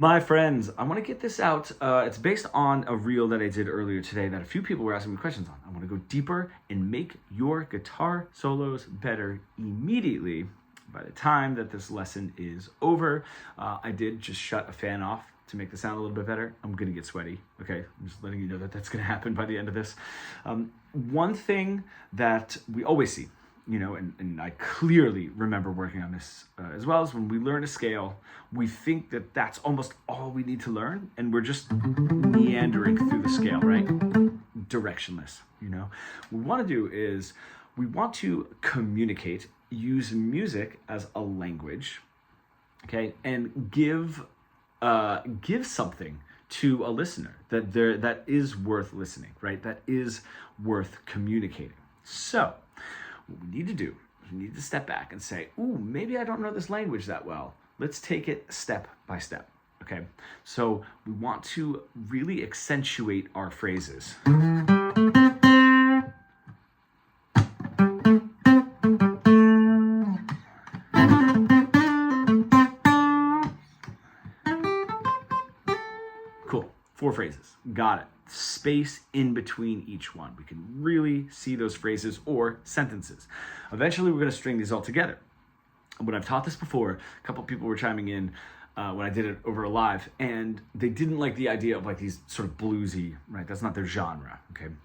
My friends, I want to get this out. It's based on a reel that I did earlier today that a few people were asking me questions on. I want to go deeper and make your guitar solos better immediately. By the time that this lesson is over, I did just shut a fan off to make the sound a little bit better. I'm going to get sweaty, okay? I'm just letting you know that that's going to happen by the end of this. One thing that we always see, and I clearly remember working on this as well, as when we learn a scale, we think that that's almost all we need to learn, and we're just meandering through the scale, right? Directionless, What we want to do is we want to communicate, use music as a language, okay, and give something to a listener that is worth listening, right? That is worth communicating. So what we need to do is we need to step back and say, ooh, maybe I don't know this language that well. Let's take it step by step, okay? So we want to really accentuate our phrases. Cool, 4 phrases, got it. Space in between each one. We can really see those phrases or sentences. Eventually, we're going to string these all together. When I've taught this before, a couple people were chiming in when I did it over a live, and they didn't like the idea of like these sort of bluesy, right? That's not their genre, okay? I'm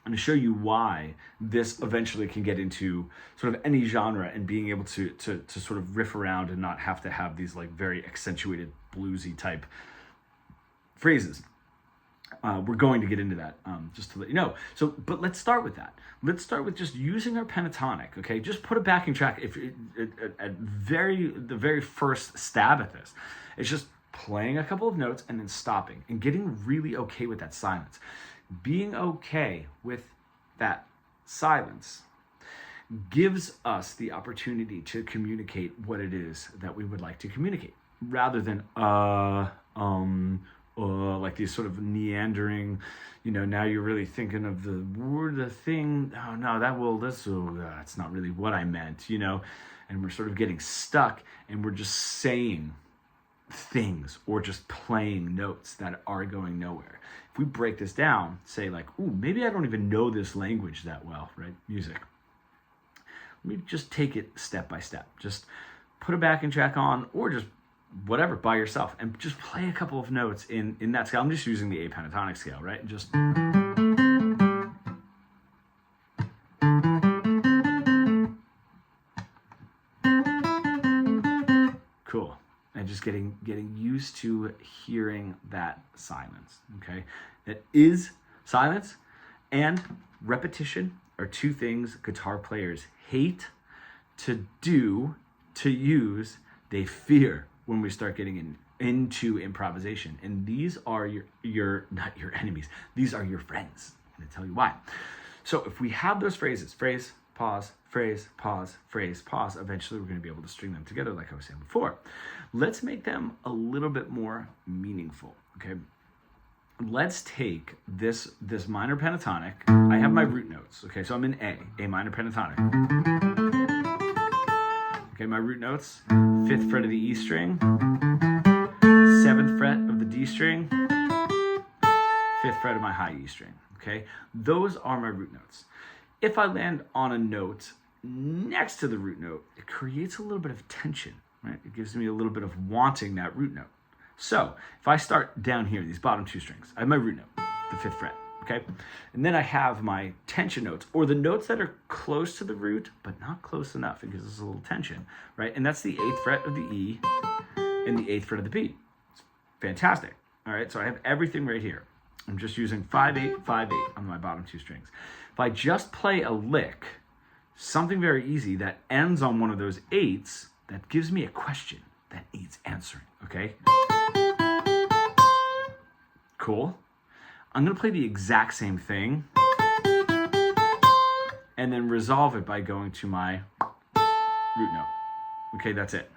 going to show you why this eventually can get into sort of any genre and being able to sort of riff around and not have to have these like very accentuated bluesy type phrases. We're going to get into that, just to let you know. So, but let's start with that. Let's start with just using our pentatonic, okay? Just put a backing track at the very first stab at this. It's just playing a couple of notes and then stopping and getting really okay with that silence. Being okay with that silence gives us the opportunity to communicate what it is that we would like to communicate, rather than like these sort of meandering, now you're really thinking of the word, the thing, oh no, that's not really what I meant, and we're sort of getting stuck and we're just saying things or just playing notes that are going nowhere. If we break this down, say like, ooh, maybe I don't even know this language that well, right? Music. Let me just take it step by step. Just put a backing track on, or just whatever by yourself, and just play a couple of notes in that scale. I'm just using the A pentatonic scale, right? And just cool. And just getting used to hearing that silence, okay? That is silence and repetition are two things guitar players hate to do, to use, they fear when we start getting into improvisation. And these are your not your enemies, these are your friends. I'm going to tell you why. So if we have those phrases, phrase, pause, phrase, pause, phrase, pause, eventually we're going to be able to string them together like I was saying before. Let's make them a little bit more meaningful, okay? Let's take this minor pentatonic. I have my root notes, okay? So I'm in A minor pentatonic. Okay, my root notes, 5th fret of the E string, 7th fret of the D string, 5th fret of my high E string, okay? Those are my root notes. If I land on a note next to the root note, it creates a little bit of tension, right? It gives me a little bit of wanting that root note. So if I start down here, these bottom 2 strings, I have my root note, the 5th fret. Okay, and then I have my tension notes, or the notes that are close to the root, but not close enough. It gives us a little tension, right? And that's the 8th fret of the E and the 8th fret of the B. It's fantastic. All right, so I have everything right here. I'm just using 5/8, 5/8 on my bottom 2 strings. If I just play a lick, something very easy that ends on one of those 8s, that gives me a question that needs answering, okay? Cool. I'm going to play the exact same thing and then resolve it by going to my root note. Okay, that's it.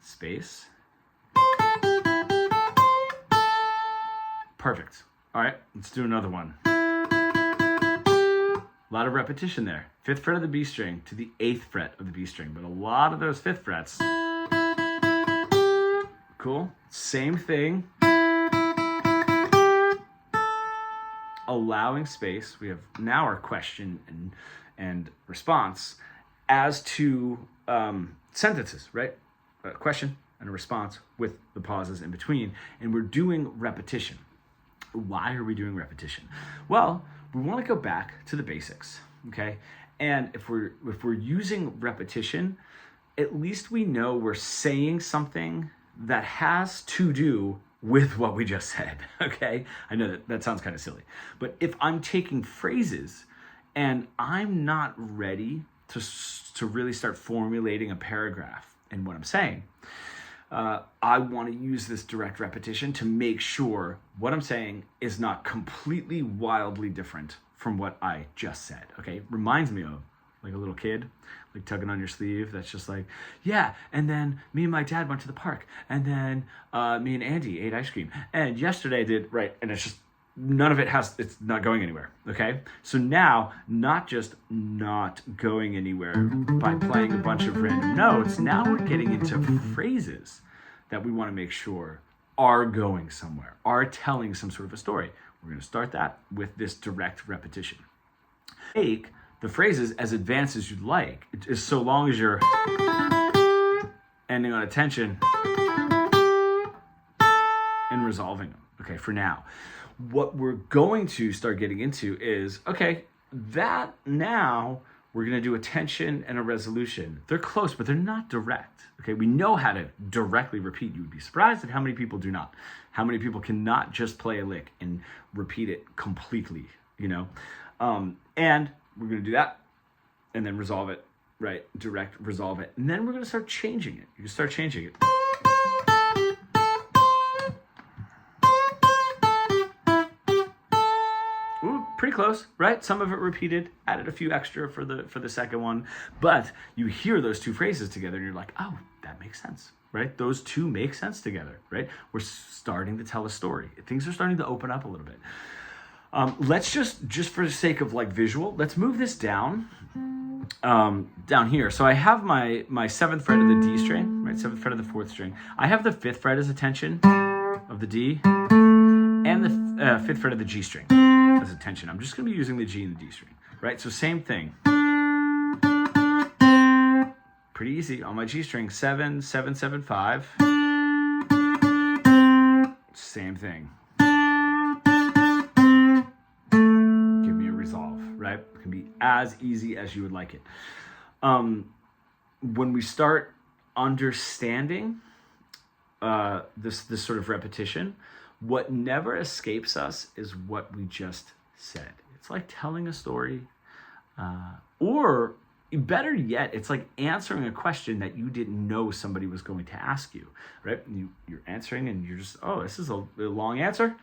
Space. Perfect. All right, let's do another one. A lot of repetition there. 5th fret of the B string to the 8th fret of the B string, but a lot of those 5th frets Cool. Same thing. Allowing space. We have now our question and response as to sentences, right? A question and a response with the pauses in between. And we're doing repetition. Why are we doing repetition? Well, we want to go back to the basics, okay? And if we're using repetition, at least we know we're saying something that has to do with what we just said, okay? I know that sounds kind of silly, but if I'm taking phrases and I'm not ready to really start formulating a paragraph in what I'm saying, I want to use this direct repetition to make sure what I'm saying is not completely wildly different from what I just said, okay? Reminds me of like a little kid, like tugging on your sleeve. That's just like, yeah, and then me and my dad went to the park, and then me and Andy ate ice cream, and yesterday I did, right? And it's just, none of it it's not going anywhere, okay? So now, not just not going anywhere by playing a bunch of random notes, now we're getting into phrases that we want to make sure are going somewhere, are telling some sort of a story. We're going to start that with this direct repetition. Take the phrases as advanced as you'd like, is so long as you're ending on a tension and resolving them, okay, for now. What we're going to start getting into is, okay, that now we're going to do a tension and a resolution. They're close, but they're not direct, okay? We know how to directly repeat. You would be surprised at how many people do not. How many people cannot just play a lick and repeat it completely, you know? And we're going to do that and then resolve it, right? Direct, resolve it. And then we're going to start changing it. You can start changing it. Ooh, pretty close, right? Some of it repeated, added a few extra for the second one. But you hear those two phrases together and you're like, oh, that makes sense, right? Those two make sense together, right? We're starting to tell a story. Things are starting to open up a little bit. Let's just for the sake of like visual, let's move this down here. So I have my 7th fret of the D string, right? 7th fret of the 4th string. I have the 5th fret as a tension of the D and the 5th fret of the G string as a tension. I'm just going to be using the G and the D string, right? So same thing. Pretty easy on my G string, 7, 7, 7, 5. Same thing. Right? It can be as easy as you would like it. When we start understanding this sort of repetition, what never escapes us is what we just said. It's like telling a story, or better yet, it's like answering a question that you didn't know somebody was going to ask you, right? You're answering and you're just, oh, this is a long answer.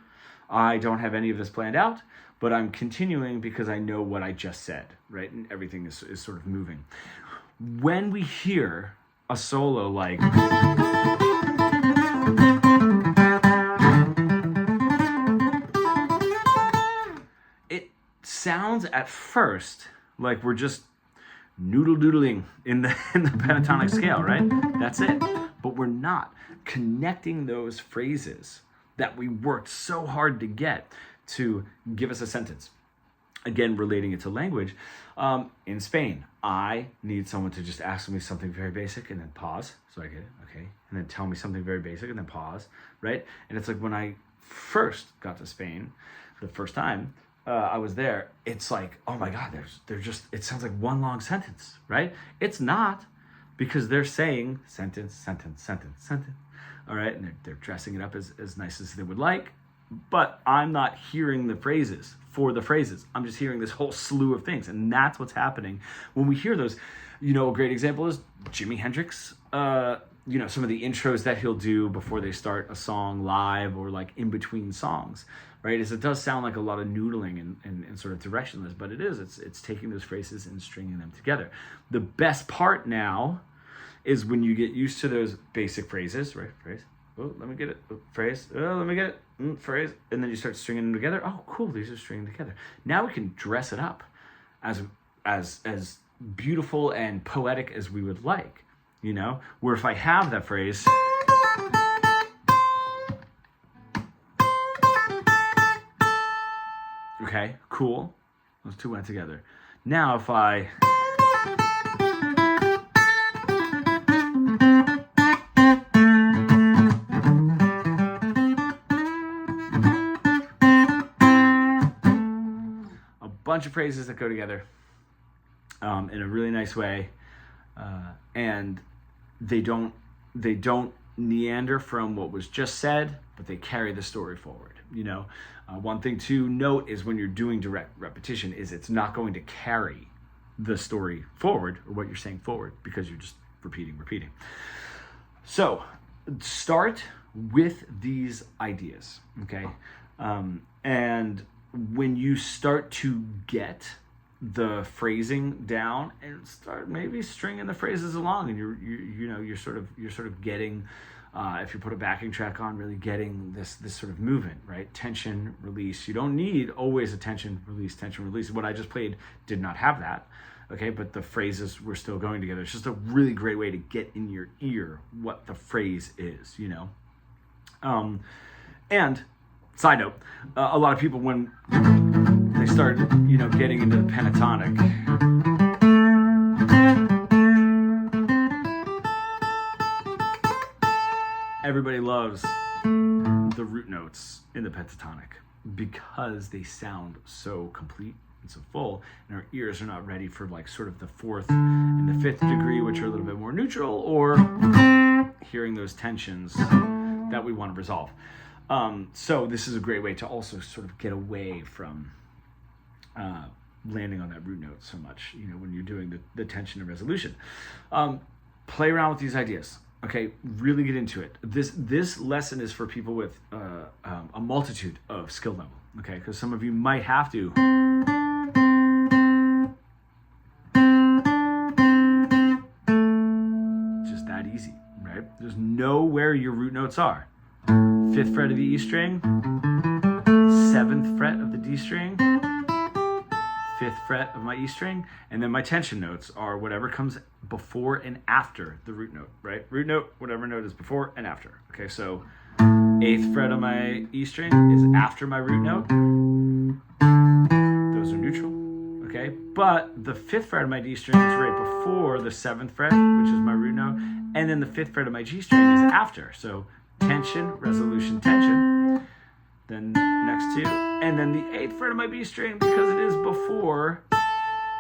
I don't have any of this planned out, but I'm continuing because I know what I just said, right? And everything is sort of moving. When we hear a solo like, it sounds at first like we're just noodle-doodling in the pentatonic scale, right? That's it. But we're not connecting those phrases that we worked so hard to get to give us a sentence. Again, relating it to language, in Spain, I need someone to just ask me something very basic and then pause, so I get it, okay, and then tell me something very basic and then pause, right? And it's like when I first got to Spain for the first time, I was there, it's like, oh my God, they're just, it sounds like one long sentence, right? It's not, because they're saying sentence, sentence, sentence, sentence, all right? And they're dressing it up as nice as they would like, but I'm not hearing the phrases for the phrases. I'm just hearing this whole slew of things. And that's what's happening when we hear those. You know, a great example is Jimi Hendrix. You know, some of the intros that he'll do before they start a song live or like in between songs, right? Is it does sound like a lot of noodling and sort of directionless, but it is. It's taking those phrases and stringing them together. The best part now is when you get used to those basic phrases, right? Phrase. Oh, let me get it. Oh, phrase. Oh, let me get it. Phrase. And then you start stringing them together. Oh, cool. These are stringing together. Now we can dress it up as beautiful and poetic as we would like, you know? Where if I have that phrase, Okay, cool. Those two went together. Now if I... a bunch of phrases that go together in a really nice way, and they don't meander from what was just said, but they carry the story forward. One thing to note is when you're doing direct repetition is it's not going to carry the story forward or what you're saying forward because you're just repeating. So start with these ideas, okay? And when you start to get the phrasing down and start maybe stringing the phrases along, and you're sort of getting, if you put a backing track on, really getting this sort of movement, right? Tension, release. You don't need always a tension, release. What I just played did not have that, okay? But the phrases were still going together. It's just a really great way to get in your ear what the phrase is, And side note, a lot of people, when they start, getting into the pentatonic, everybody loves the root notes in the pentatonic because they sound so complete and so full, and our ears are not ready for like sort of the fourth and the fifth degree, which are a little bit more neutral, or hearing those tensions that we want to resolve. So this is a great way to also sort of get away from landing on that root note so much, when you're doing the tension and resolution. Play around with these ideas. Okay, really get into it. This lesson is for people with a multitude of skill level. Okay, because some of you might have to. Just that easy, right? There's know where your root notes are. 5th fret of the E string, 7th fret of the D string, 5th fret of my E string, and then my tension notes are whatever comes before and after the root note, right? Root note, whatever note is before and after. Okay, so 8th fret of my E string is after my root note. Those are neutral, okay? But the 5th fret of my D string is right before the 7th fret, which is my root note, and then the 5th fret of my G string is after. So tension, resolution, tension, then next 2, and then the 8th fret of my B string, because it is before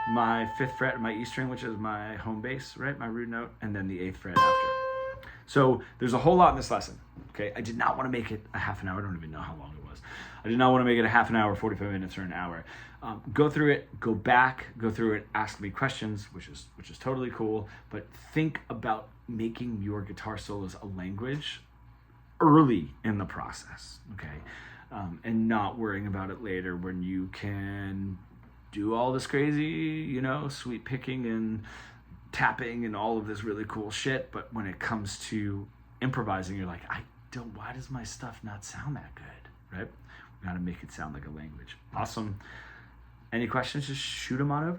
my 5th fret of my E string, which is my home bass, right, my root note, and then the 8th fret after. So there's a whole lot in this lesson, okay? I did not want to make it a half an hour. I don't even know how long it was. I did not want to make it a half an hour, 45 minutes, or an hour. Go through it, go back, go through it, ask me questions, which is totally cool, but think about making your guitar solos a language early in the process, okay? And not worrying about it later when you can do all this crazy, sweet picking and tapping and all of this really cool shit. But when it comes to improvising, you're like, why does my stuff not sound that good, right? We gotta make it sound like a language. Awesome. Any questions, just shoot them on over.